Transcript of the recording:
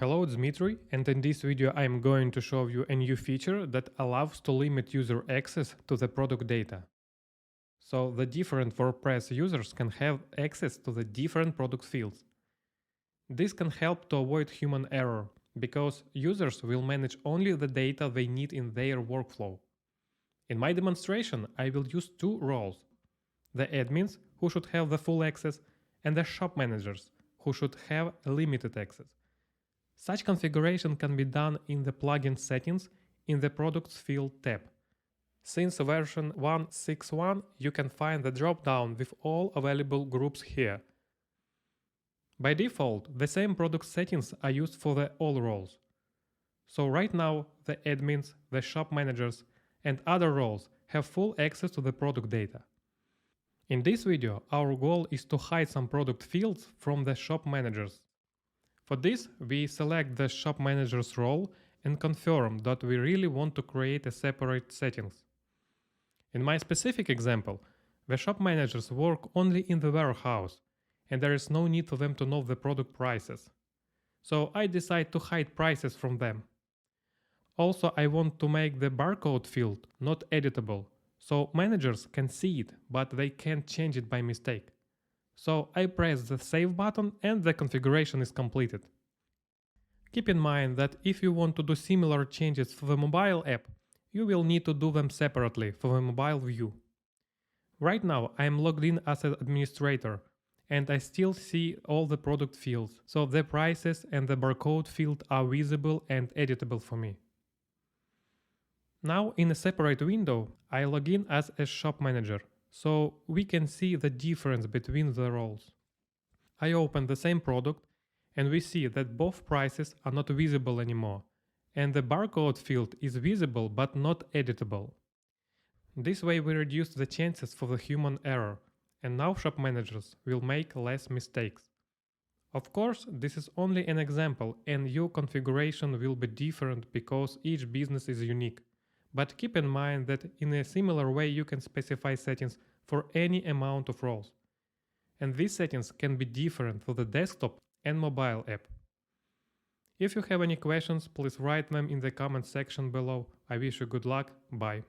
Hello, it's Dmitry, and in this video I am going to show you a new feature that allows to limit user access to the product data. So the different WordPress users can have access to the different product fields. This can help to avoid human error, because users will manage only the data they need in their workflow. In my demonstration, I will use two roles: the admins, who should have the full access, and the shop managers, who should have limited access. Such configuration can be done in the plugin settings in the Products field tab. Since version 1.6.1, you can find the drop-down with all available groups here. By default, the same product settings are used for all roles. So right now, the admins, the shop managers, and other roles have full access to the product data. In this video, our goal is to hide some product fields from the shop managers. For this, we select the shop manager's role and confirm that we really want to create a separate settings. In my specific example, the shop managers work only in the warehouse, and there is no need for them to know the product prices. So I decide to hide prices from them. Also, I want to make the barcode field not editable, so managers can see it, but they can't change it by mistake. So I press the Save button and the configuration is completed. Keep in mind that if you want to do similar changes for the mobile app, you will need to do them separately for the mobile view. Right now I am logged in as an administrator, and I still see all the product fields, so the prices and the barcode field are visible and editable for me. Now in a separate window, I log in as a shop manager, so we can see the difference between the roles. I open the same product and we see that both prices are not visible anymore, and the barcode field is visible but not editable. This way we reduce the chances for the human error, and now shop managers will make less mistakes. Of course, this is only an example and your configuration will be different because each business is unique. But keep in mind that in a similar way you can specify settings for any amount of roles. And these settings can be different for the desktop and mobile app. If you have any questions, please write them in the comment section below. I wish you good luck. Bye.